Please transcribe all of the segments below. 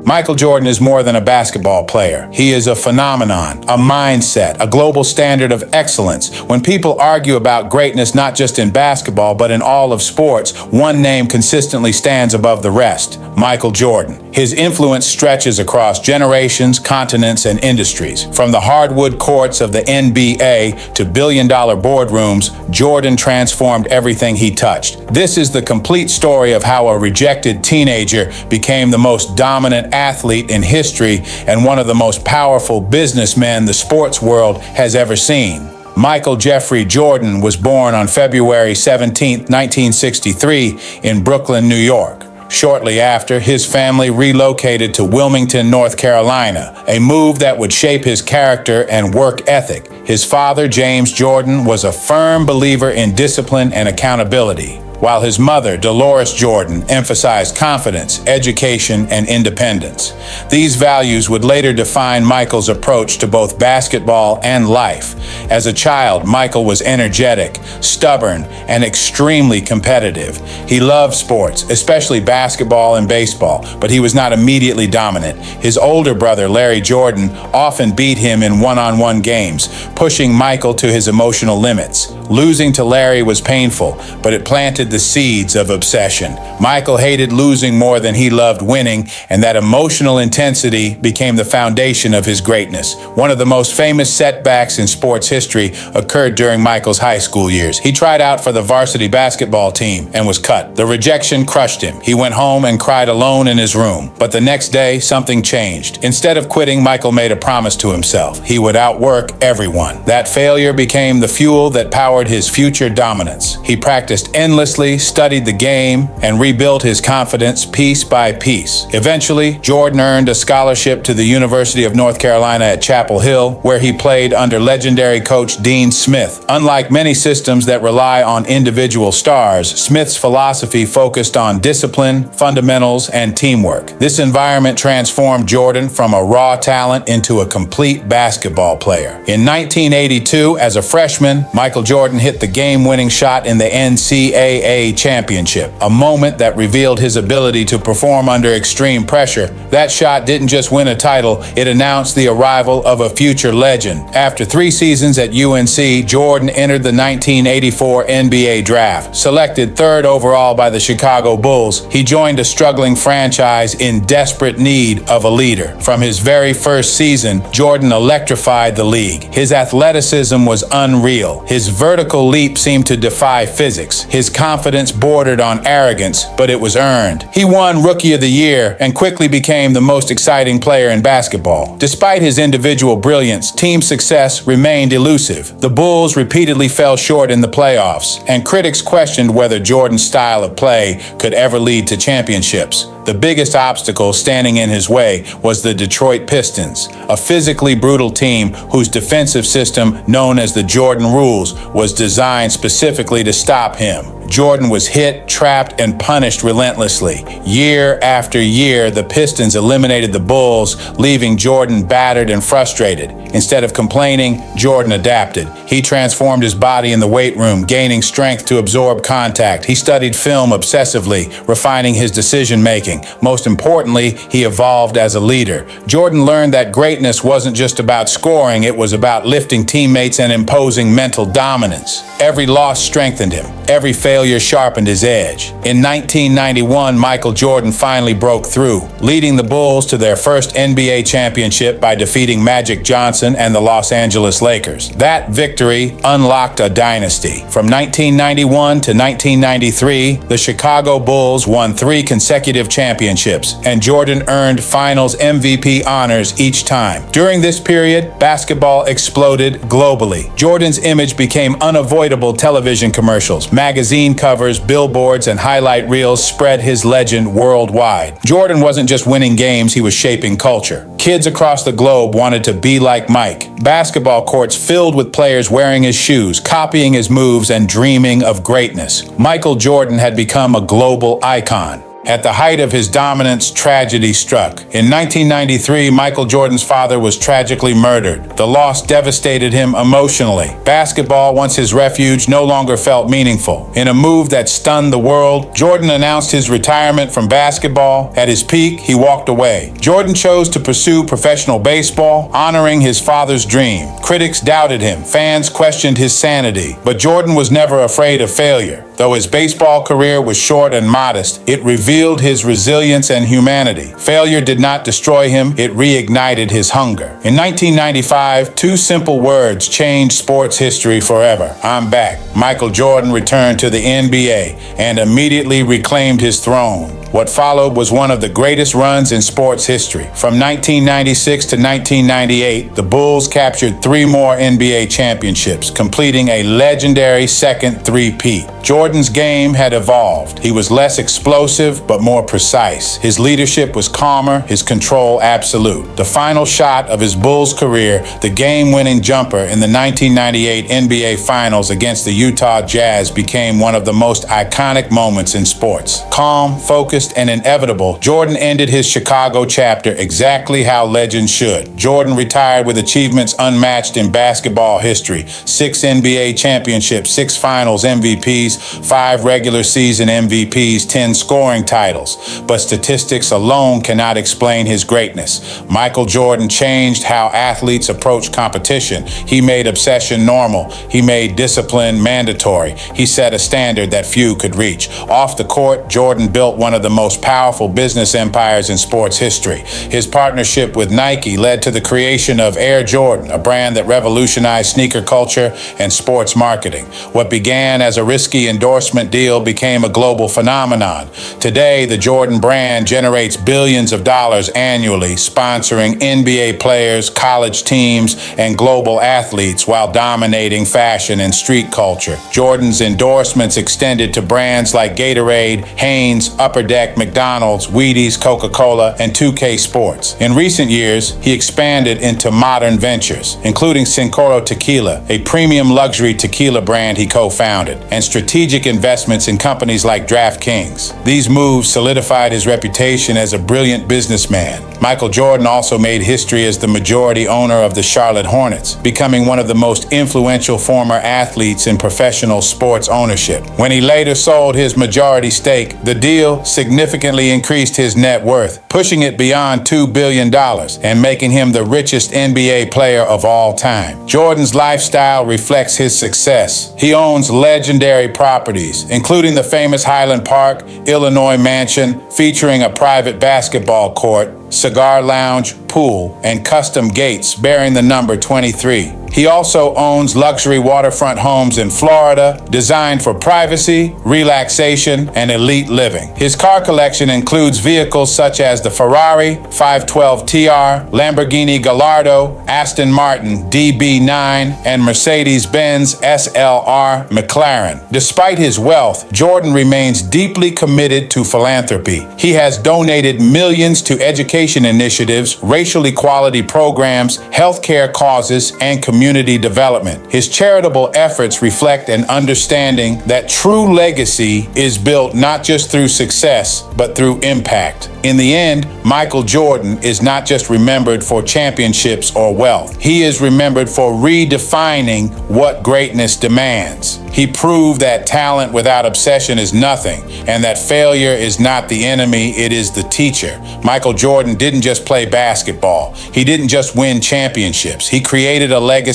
Michael Jordan is more than a basketball player. He is a phenomenon, a mindset, a global standard of excellence. When people argue about greatness not just in basketball but in all of sports, one name consistently stands above the rest: Michael Jordan. His influence stretches across generations, continents, and industries. From the hardwood courts of the NBA to billion-dollar boardrooms, Jordan transformed everything he touched. This is the complete story of how a rejected teenager became the most dominant athlete in history and one of the most powerful businessmen the sports world has ever seen. Michael Jeffrey Jordan was born on February 17, 1963, in Brooklyn, New York. Shortly after, his family relocated to Wilmington, North Carolina, a move that would shape his character and work ethic. His father, James Jordan, was a firm believer in discipline and accountability, while his mother, Dolores Jordan, emphasized confidence, education, and independence. These values would later define Michael's approach to both basketball and life. As a child, Michael was energetic, stubborn, and extremely competitive. He loved sports, especially basketball and baseball, but he was not immediately dominant. His older brother, Larry Jordan, often beat him in one-on-one games, pushing Michael to his emotional limits. Losing to Larry was painful, but it planted the seeds of obsession. Michael hated losing more than he loved winning, and that emotional intensity became the foundation of his greatness. One of the most famous setbacks in sports history occurred during Michael's high school years. He tried out for the varsity basketball team and was cut. The rejection crushed him. He went home and cried alone in his room. But the next day, something changed. Instead of quitting, Michael made a promise to himself. He would outwork everyone. That failure became the fuel that powered his future dominance. He practiced endlessly, studied the game, and rebuilt his confidence piece by piece. Eventually, Jordan earned a scholarship to the University of North Carolina at Chapel Hill, where he played under legendary coach Dean Smith. Unlike many systems that rely on individual stars, Smith's philosophy focused on discipline, fundamentals, and teamwork. This environment transformed Jordan from a raw talent into a complete basketball player. In 1982, as a freshman, Michael Jordan hit the game-winning shot in the NCAA championship, a moment that revealed his ability to perform under extreme pressure. That shot didn't just win a title, it announced the arrival of a future legend. After 3 seasons at UNC, Jordan entered the 1984 NBA draft. Selected 3rd overall by the Chicago Bulls, he joined a struggling franchise in desperate need of a leader. From his very first season, Jordan electrified the league. His athleticism was unreal. His vertical leap seemed to defy physics. His confidence bordered on arrogance, but it was earned. He won Rookie of the Year and quickly became the most exciting player in basketball. Despite his individual brilliance, team success remained elusive. The Bulls repeatedly fell short in the playoffs, and critics questioned whether Jordan's style of play could ever lead to championships. The biggest obstacle standing in his way was the Detroit Pistons, a physically brutal team whose defensive system, known as the Jordan Rules, was designed specifically to stop him. Jordan was hit, trapped, and punished relentlessly. Year after year, the Pistons eliminated the Bulls, leaving Jordan battered and frustrated. Instead of complaining, Jordan adapted. He transformed his body in the weight room, gaining strength to absorb contact. He studied film obsessively, refining his decision-making. Most importantly, he evolved as a leader. Jordan learned that greatness wasn't just about scoring, it was about lifting teammates and imposing mental dominance. Every loss strengthened him. Every failure sharpened his edge. In 1991, Michael Jordan finally broke through, leading the Bulls to their first NBA championship by defeating Magic Johnson and the Los Angeles Lakers. That victory unlocked a dynasty. From 1991 to 1993, the Chicago Bulls won 3 consecutive championships, and Jordan earned Finals MVP honors each time. During this period, basketball exploded globally. Jordan's image became unavoidable television commercials, magazine covers, billboards, and highlight reels spread his legend worldwide. Jordan wasn't just winning games, he was shaping culture. Kids across the globe wanted to be like Mike. Basketball courts filled with players wearing his shoes, copying his moves, and dreaming of greatness. Michael Jordan had become a global icon. At the height of his dominance, tragedy struck. In 1993, Michael Jordan's father was tragically murdered. The loss devastated him emotionally. Basketball, once his refuge, no longer felt meaningful. In a move that stunned the world, Jordan announced his retirement from basketball. At his peak, he walked away. Jordan chose to pursue professional baseball, honoring his father's dream. Critics doubted him. Fans questioned his sanity. But Jordan was never afraid of failure. Though his baseball career was short and modest, it revealed his resilience and humanity. Failure did not destroy him, it reignited his hunger. In 1995, two simple words changed sports history forever. I'm back. Michael Jordan returned to the NBA and immediately reclaimed his throne. What followed was one of the greatest runs in sports history. From 1996 to 1998, the Bulls captured 3 more NBA championships, completing a legendary second three-peat. Jordan's game had evolved. He was less explosive, but more precise. His leadership was calmer, his control absolute. The final shot of his Bulls career, the game-winning jumper in the 1998 NBA Finals against the Utah Jazz, became one of the most iconic moments in sports. Calm, focused, and inevitable, Jordan ended his Chicago chapter exactly how legends should. Jordan retired with achievements unmatched in basketball history. 6 NBA championships, 6 finals MVPs, 5 regular season MVPs, 10 scoring titles. But statistics alone cannot explain his greatness. Michael Jordan changed how athletes approach competition. He made obsession normal. He made discipline mandatory. He set a standard that few could reach. Off the court, Jordan built one of the most powerful business empires in sports history. His partnership with Nike led to the creation of Air Jordan, a brand that revolutionized sneaker culture and sports marketing. What began as a risky endorsement deal became a global phenomenon. Today, the Jordan brand generates billions of dollars annually, sponsoring NBA players, college teams, and global athletes while dominating fashion and street culture. Jordan's endorsements extended to brands like Gatorade, Hanes, Upper Deck, McDonald's, Wheaties, Coca-Cola, and 2K Sports. In recent years, he expanded into modern ventures, including Cincoro Tequila, a premium luxury tequila brand he co-founded, and strategic investments in companies like DraftKings. These moves solidified his reputation as a brilliant businessman. Michael Jordan also made history as the majority owner of the Charlotte Hornets, becoming one of the most influential former athletes in professional sports ownership. When he later sold his majority stake, the deal significantly increased his net worth, pushing it beyond $2 billion and making him the richest NBA player of all time. Jordan's lifestyle reflects his success. He owns legendary properties, including the famous Highland Park, Illinois mansion featuring a private basketball court, cigar lounge, pool, and custom gates bearing the number 23. He also owns luxury waterfront homes in Florida, designed for privacy, relaxation, and elite living. His car collection includes vehicles such as the Ferrari 512 TR, Lamborghini Gallardo, Aston Martin DB9, and Mercedes-Benz SLR McLaren. Despite his wealth, Jordan remains deeply committed to philanthropy. He has donated millions to education initiatives, racial equality programs, healthcare causes, and community development. His charitable efforts reflect an understanding that true legacy is built not just through success, but through impact. In the end, Michael Jordan is not just remembered for championships or wealth. He is remembered for redefining what greatness demands. He proved that talent without obsession is nothing, and that failure is not the enemy, it is the teacher. Michael Jordan didn't just play basketball. He didn't just win championships. He created a legacy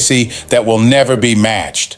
that will never be matched.